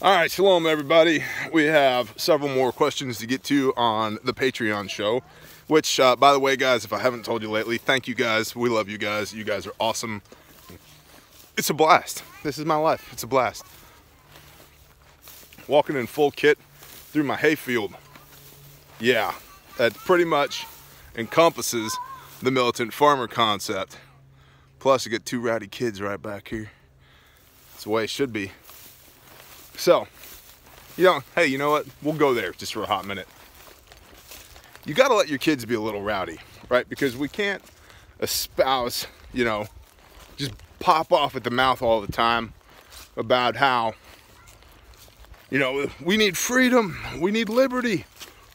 All right, shalom everybody. We have several more questions to get to on the Patreon show, which by the way guys, if I haven't told you lately, thank you guys. We love you guys. You guys are awesome. It's a blast. This is my life. It's a blast. Walking in full kit through my hayfield. Yeah, that pretty much encompasses the militant farmer concept. Plus you get two rowdy kids right back here. That's the way it should be. So, hey, you know what? We'll go there just for a hot minute. You gotta let your kids be a little rowdy, right? Because we can't espouse, just pop off at the mouth all the time about how, we need freedom, we need liberty,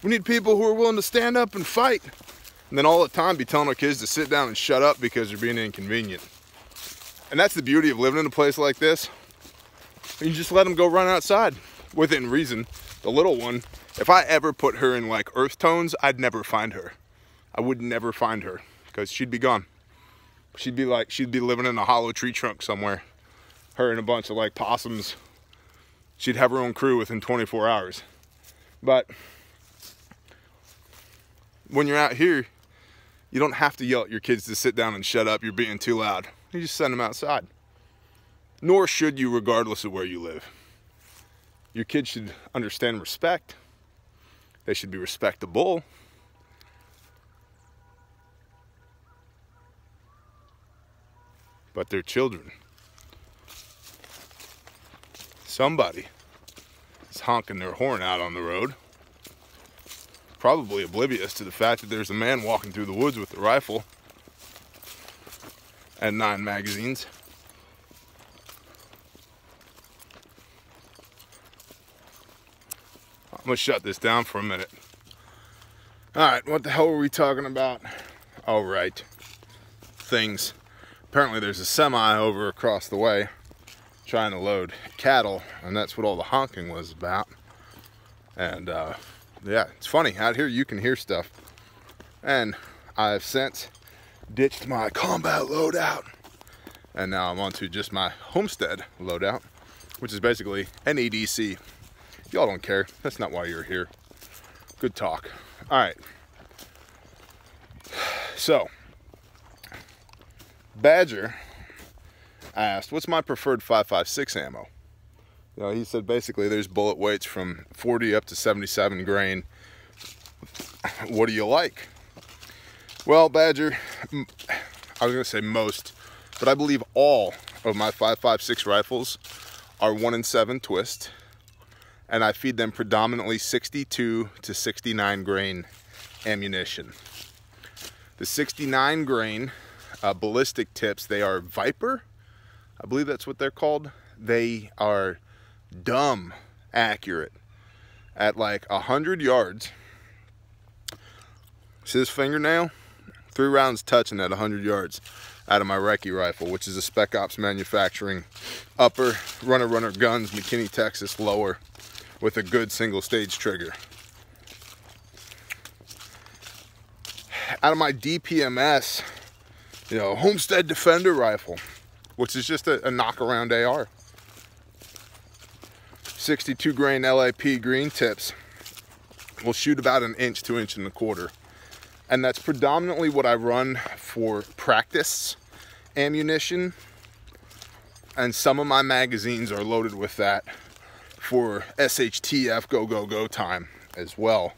we need people who are willing to stand up and fight. And then all the time be telling our kids to sit down and shut up because they're being inconvenient. And that's the beauty of living in a place like this. You just let them go run outside within reason. The little one, if I ever put her in like earth tones, I'd never find her. I would never find her because she'd be gone. She'd be living in a hollow tree trunk somewhere. Her and a bunch of like possums. She'd have her own crew within 24 hours. But when you're out here, you don't have to yell at your kids to sit down and shut up. You're being too loud. You just send them outside. Nor should you, regardless of where you live. Your kids should understand respect. They should be respectable. But they're children. Somebody is honking their horn out on the road, probably oblivious to the fact that there's a man walking through the woods with a rifle and 9 magazines. I'm gonna shut this down for a minute. All right, what the hell were we talking about? Oh, right, things. Apparently there's a semi over across the way trying to load cattle, and that's what all the honking was about. And yeah, it's funny, out here you can hear stuff. And I've since ditched my combat loadout, and now I'm onto just my homestead loadout, which is basically an EDC. Y'all don't care. That's not why you're here. Good talk. All right. So, Badger asked, what's my preferred 5.56 ammo? He said basically there's bullet weights from 40 up to 77 grain. What do you like? Well, Badger, I was going to say most, but I believe all of my 5.56 rifles are 1-in-7 twist. And I feed them predominantly 62 to 69 grain ammunition. The 69 grain ballistic tips, they are Viper. I believe that's what they're called. They are dumb accurate. At like 100 yards, see this fingernail? 3 rounds touching at 100 yards out of my Recce rifle, which is a Spec Ops manufacturing upper runner guns, McKinney, Texas, lower, with a good single stage trigger. Out of my DPMS, Homestead Defender rifle, which is just a knock-around AR. 62 grain LAP green tips will shoot about 1 inch to 1.25 inches. And that's predominantly what I run for practice ammunition. And some of my magazines are loaded with that for SHTF go time as well.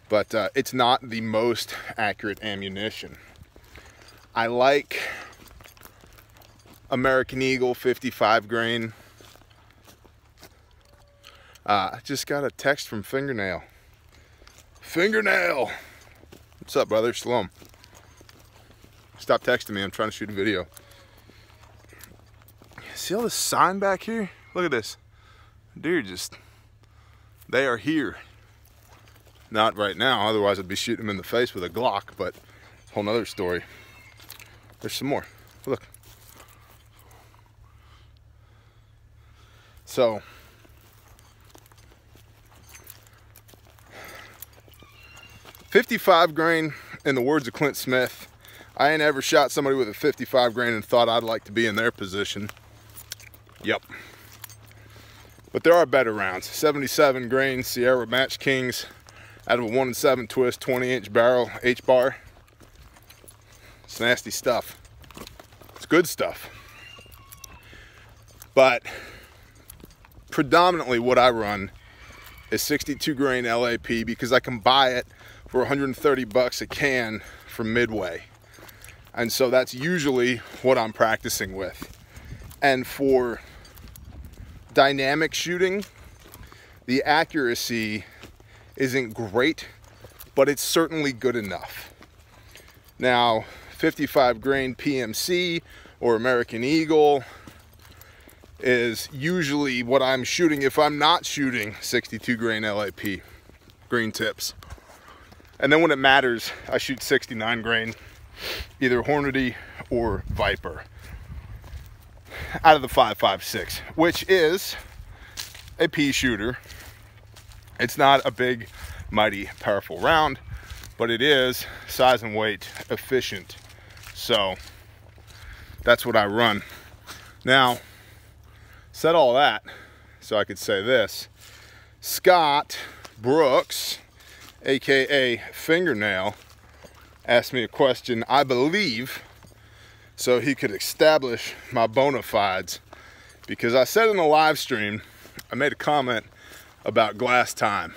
But it's not the most accurate ammunition. I like American Eagle 55 grain. I just got a text from Fingernail. Fingernail! What's up, brother? Shalom. Stop texting me, I'm trying to shoot a video. See all this sign back here? Look at this. Dude, they are here. Not right now, otherwise I'd be shooting them in the face with a Glock, but whole nother story. There's some more. Look. So, .55 grain, in the words of Clint Smith, I ain't ever shot somebody with a 55 grain and thought I'd like to be in their position. Yep. But there are better rounds. 77 grain Sierra Match Kings out of a 1-7 twist, 20-inch barrel H-bar. It's nasty stuff. It's good stuff. But predominantly what I run is 62 grain LAP because I can buy it for 130 bucks a can from Midway. And so that's usually what I'm practicing with. And for dynamic shooting, the accuracy isn't great, but it's certainly good enough. Now, 55 grain PMC or American Eagle is usually what I'm shooting if I'm not shooting 62 grain LAP, green tips. And then when it matters, I shoot 69 grain, either Hornady or Viper, out of the 5.56, which is a pea shooter. It's not a big, mighty, powerful round, but it is size and weight efficient. So that's what I run. Now, said all that so I could say this. Scott Brooks, aka Fingernail, asked me a question, I believe, so he could establish my bona fides, because I said in the live stream, I made a comment about glass time,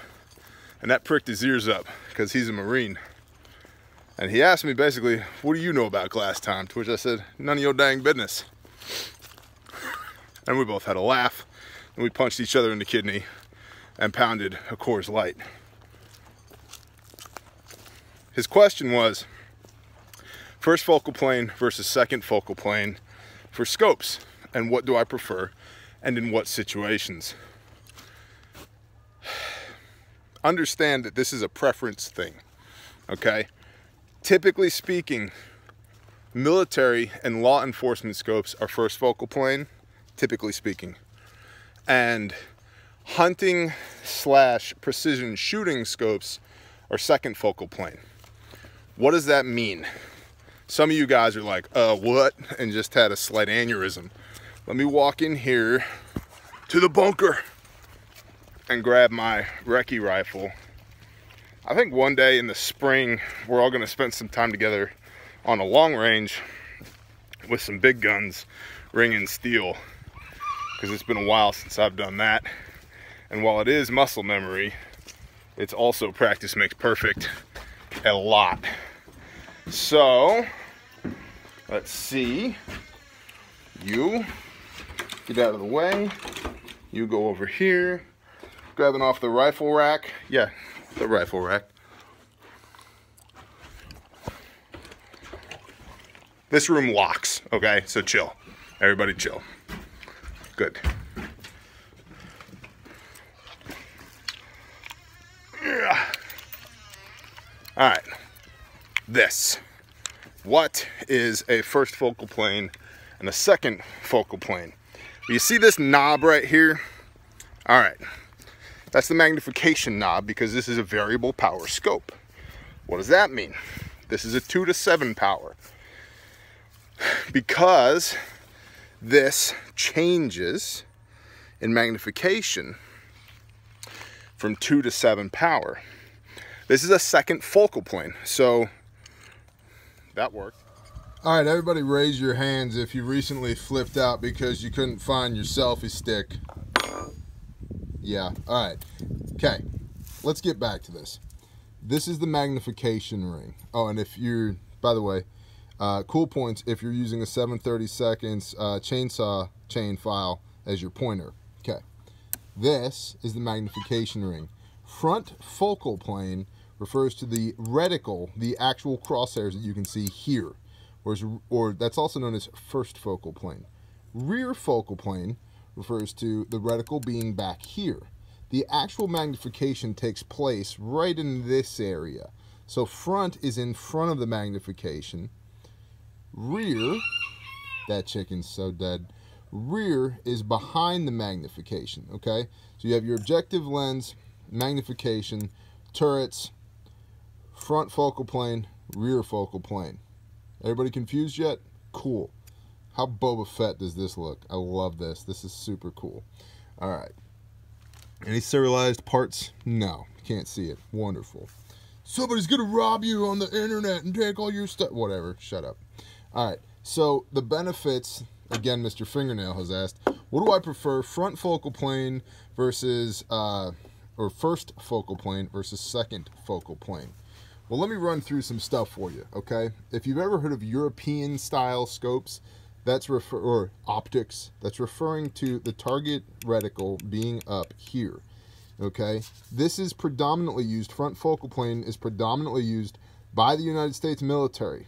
and that pricked his ears up because he's a Marine. And he asked me basically, what do you know about glass time? To which I said, none of your dang business. And we both had a laugh, and we punched each other in the kidney and pounded a Coors Light. His question was, first focal plane versus second focal plane for scopes, and what do I prefer, and in what situations? Understand that this is a preference thing, okay? Typically speaking, military and law enforcement scopes are first focal plane, typically speaking. And hunting / precision shooting scopes are second focal plane. What does that mean? Some of you guys are like, what? And just had a slight aneurysm. Let me walk in here to the bunker and grab my recce rifle. I think one day in the spring, we're all gonna spend some time together on a long range with some big guns, ring and steel, because it's been a while since I've done that. And while it is muscle memory, it's also practice makes perfect a lot. So, let's see. You get out of the way. You go over here. Grabbing off the rifle rack. Yeah, the rifle rack. This room locks, okay? So chill. Everybody chill. Good. Yeah. All right. This. What is a first focal plane and a second focal plane? You see this knob right here? All right. That's the magnification knob, because this is a variable power scope. What does that mean? This is a 2-to-7 power. Because this changes in magnification from 2 to 7 power. This is a second focal plane, so that worked. All right, everybody raise your hands if you recently flipped out because you couldn't find your selfie stick. Yeah, all right. Okay, let's get back to this. This is the magnification ring. Oh, and if you're, by the way, cool points if you're using a 7/32 chainsaw chain file as your pointer. Okay, this is the magnification ring. Front focal plane refers to the reticle, the actual crosshairs that you can see here, or that's also known as first focal plane. Rear focal plane refers to the reticle being back here. The actual magnification takes place right in this area. So front is in front of the magnification. Rear, that chicken's so dead. Rear is behind the magnification, okay? So you have your objective lens, magnification, turrets, front focal plane, rear focal plane. Everybody confused yet? Cool. How Boba Fett does this look? I love this. This is super cool. All right. Any serialized parts? No, can't see it. Wonderful. Somebody's gonna rob you on the internet and take all your stuff. Whatever, shut up. All right, so the benefits, again, Mr. Fingernail has asked, what do I prefer, front focal plane versus, or first focal plane versus second focal plane? Well, let me run through some stuff for you, okay? If you've ever heard of European style scopes, or optics, that's referring to the target reticle being up here, okay? This is predominantly used, front focal plane is predominantly used by the United States military.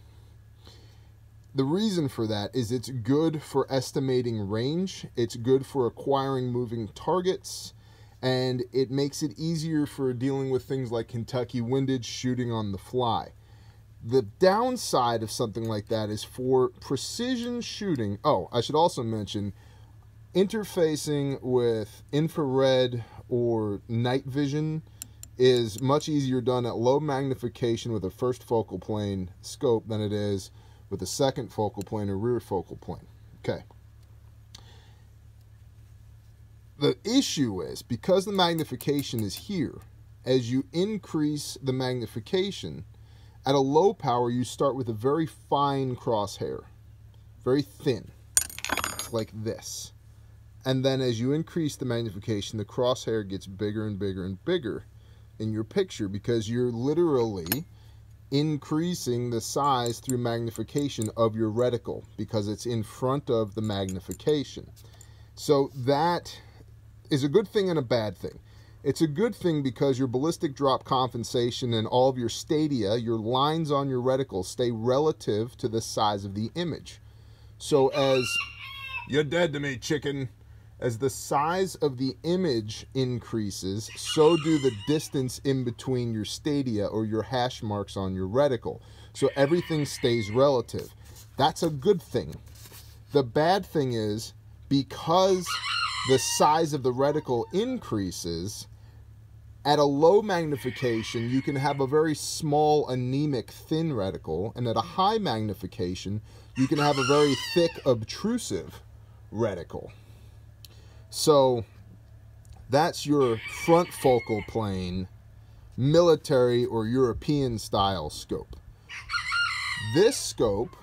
The reason for that is it's good for estimating range, it's good for acquiring moving targets, and it makes it easier for dealing with things like Kentucky windage, shooting on the fly. The downside of something like that is for precision shooting. Oh, I should also mention interfacing with infrared or night vision is much easier done at low magnification with a first focal plane scope than it is with a second focal plane or rear focal plane. Okay. The issue is, because the magnification is here, as you increase the magnification, at a low power, you start with a very fine crosshair, very thin, like this. And then as you increase the magnification, the crosshair gets bigger and bigger and bigger in your picture, because you're literally increasing the size through magnification of your reticle, because it's in front of the magnification. So that is a good thing and a bad thing. It's a good thing because your ballistic drop compensation and all of your stadia, your lines on your reticle, stay relative to the size of the image. So as you're dead to me, chicken, as the size of the image increases, so do the distance in between your stadia or your hash marks on your reticle. So everything stays relative. That's a good thing. The bad thing is, because the size of the reticle increases, at a low magnification, you can have a very small, anemic, thin reticle, and at a high magnification, you can have a very thick, obtrusive reticle. So that's your front focal plane, military or European style scope. This scope,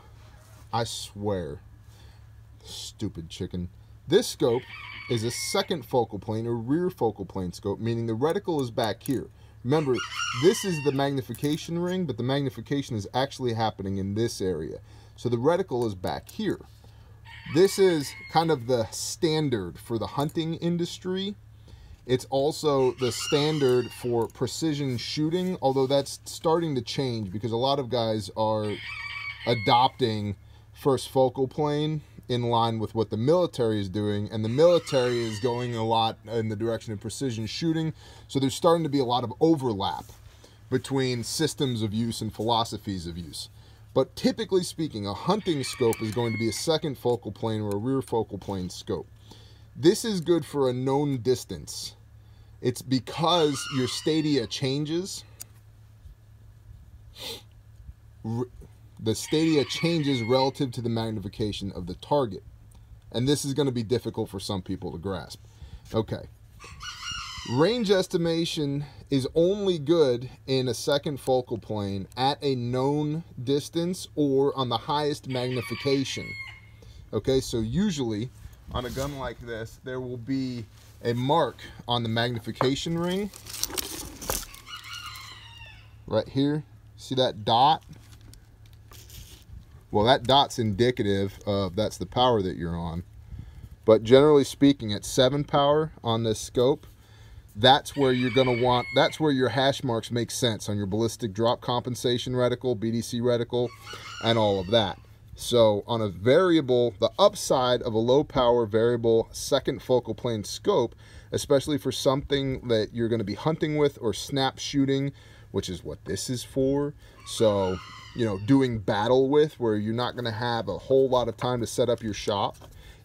I swear, stupid chicken, this scope is a second focal plane or rear focal plane scope, meaning the reticle is back here. Remember, this is the magnification ring, but the magnification is actually happening in this area. So the reticle is back here. This is kind of the standard for the hunting industry. It's also the standard for precision shooting, although that's starting to change because a lot of guys are adopting first focal plane in line with what the military is doing, and the military is going a lot in the direction of precision shooting, so there's starting to be a lot of overlap between systems of use and philosophies of use. But typically speaking, a hunting scope is going to be a second focal plane or a rear focal plane scope. This is good for a known distance. It's because your stadia changes. The stadia changes relative to the magnification of the target. And this is going to be difficult for some people to grasp. Okay. Range estimation is only good in a second focal plane at a known distance or on the highest magnification. Okay, so usually on a gun like this, there will be a mark on the magnification ring. Right here. See that dot? Well, that dot's indicative of that's the power that you're on. But generally speaking, at 7 power on this scope, that's where you're going to want, that's where your hash marks make sense on your ballistic drop compensation reticle, BDC reticle, and all of that. So on a variable, the upside of a low power variable second focal plane scope, especially for something that you're going to be hunting with or snap shooting, which is what this is for. So, you know, doing battle with, where you're not going to have a whole lot of time to set up your shop,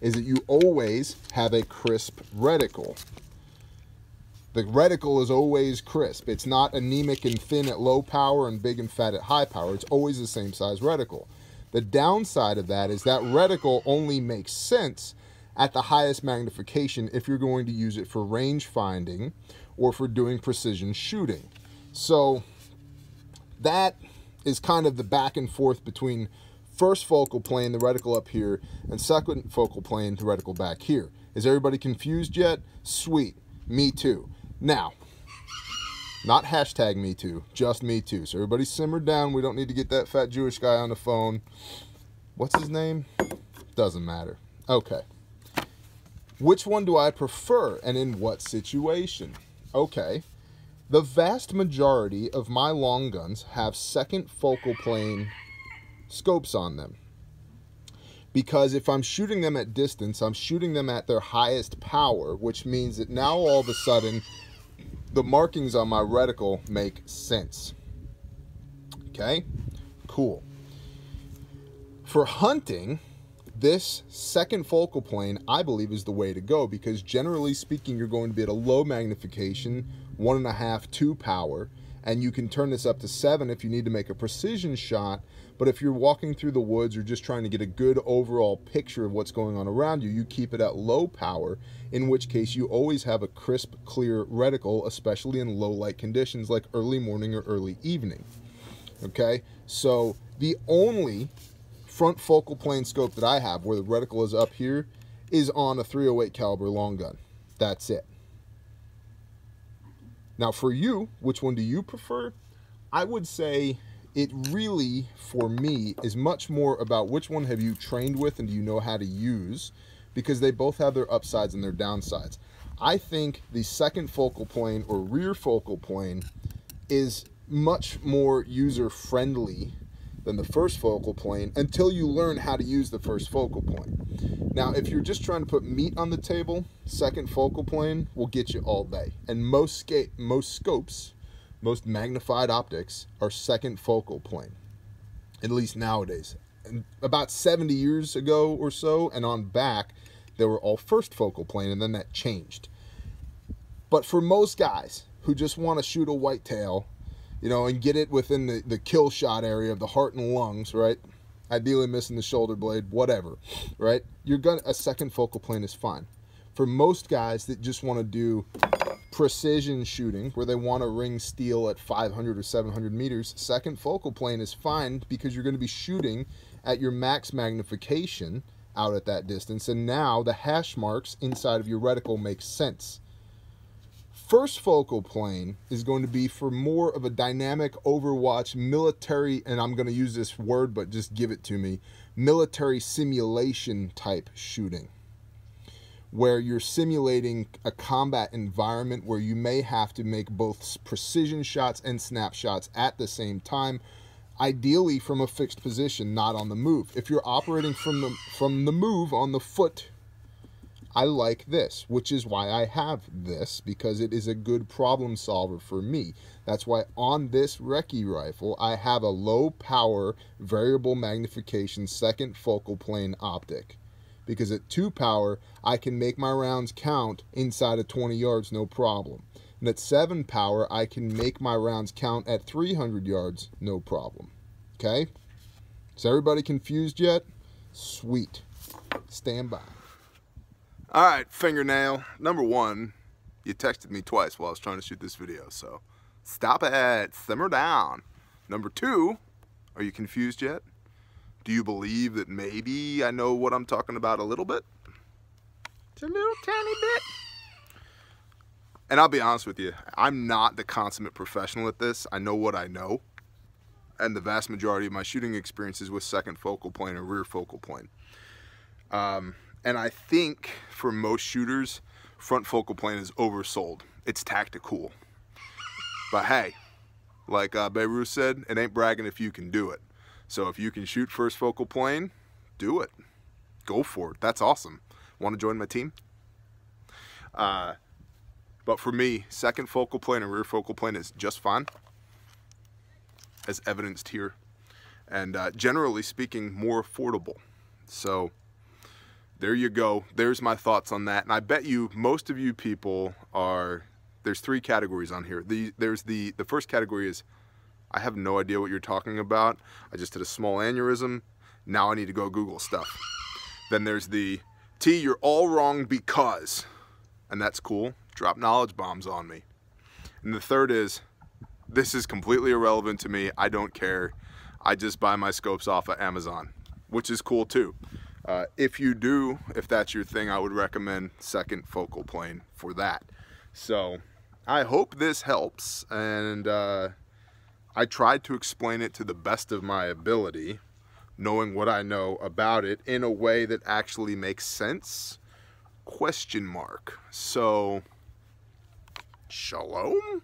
is that you always have a crisp reticle. The reticle is always crisp. It's not anemic and thin at low power and big and fat at high power. It's always the same size reticle. The downside of that is that reticle only makes sense at the highest magnification if you're going to use it for range finding or for doing precision shooting. So that is kind of the back and forth between first focal plane, the reticle up here, and second focal plane, the reticle back here. Is everybody confused yet? Sweet. Me too. Now, not hashtag me too, just me too. So everybody simmer down. We don't need to get that fat Jewish guy on the phone. What's his name? Doesn't matter. Okay. Which one do I prefer and in what situation? Okay. The vast majority of my long guns have second focal plane scopes on them. Because if I'm shooting them at distance, I'm shooting them at their highest power, which means that now all of a sudden the markings on my reticle make sense. Okay? Cool. For hunting, this second focal plane, I believe, is the way to go, because generally speaking, you're going to be at a low magnification, 1.5, 2 power, and you can turn this up to 7 if you need to make a precision shot. But if you're walking through the woods or just trying to get a good overall picture of what's going on around you, you keep it at low power, in which case you always have a crisp, clear reticle, especially in low light conditions like early morning or early evening. Okay, so the only front focal plane scope that I have where the reticle is up here is on a .308 caliber long gun. That's it. Now for you, which one do you prefer? I would say it really, for me, is much more about which one have you trained with and do you know how to use, because they both have their upsides and their downsides. I think the second focal plane or rear focal plane is much more user-friendly than the first focal plane until you learn how to use the first focal plane. Now, if you're just trying to put meat on the table, second focal plane will get you all day. And most scopes, most magnified optics are second focal plane, at least nowadays. And about 70 years ago or so and on back, they were all first focal plane, and then that changed. But for most guys who just want to shoot a whitetail, you know, and get it within the kill shot area of the heart and lungs, right? Ideally missing the shoulder blade, whatever, right? A second focal plane is fine. For most guys that just want to do precision shooting, where they want to ring steel at 500 or 700 meters, second focal plane is fine, because you're going to be shooting at your max magnification out at that distance, and now the hash marks inside of your reticle make sense. First focal plane is going to be for more of a dynamic Overwatch military, and I'm going to use this word, but just give it to me, military simulation type shooting, where you're simulating a combat environment where you may have to make both precision shots and snapshots at the same time, ideally from a fixed position, not on the move. If you're operating from the move on the foot, I like this, which is why I have this, because it is a good problem solver for me. That's why on this recce rifle, I have a low power, variable magnification, second focal plane optic. Because at 2 power, I can make my rounds count inside of 20 yards, no problem. And at 7 power, I can make my rounds count at 300 yards, no problem. Okay? Is everybody confused yet? Sweet. Stand by. All right, fingernail. Number one, you texted me twice while I was trying to shoot this video, so stop it, simmer down. Number two, are you confused yet? Do you believe that maybe I know what I'm talking about a little bit? Just a little tiny bit. And I'll be honest with you, I'm not the consummate professional at this. I know what I know. And the vast majority of my shooting experience is with second focal plane or rear focal plane. And I think for most shooters, front focal plane is oversold. It's tactical. But hey, like Beirut said, it ain't bragging if you can do it. So if you can shoot first focal plane, do it. Go for it. That's awesome. Want to join my team? But for me, second focal plane and rear focal plane is just fine, as evidenced here. And generally speaking, more affordable. So there you go. There's my thoughts on that. And I bet you most of you people are, there's 3 categories on here. The first category is, I have no idea what you're talking about. I just did a small aneurysm. Now I need to go Google stuff. Then there's the T, you're all wrong because, and that's cool, drop knowledge bombs on me. And the third is, this is completely irrelevant to me, I don't care, I just buy my scopes off of Amazon, which is cool too. If you do, if that's your thing, I would recommend second focal plane for that. So I hope this helps, and I tried to explain it to the best of my ability, knowing what I know about it in a way that actually makes sense, ? So, shalom?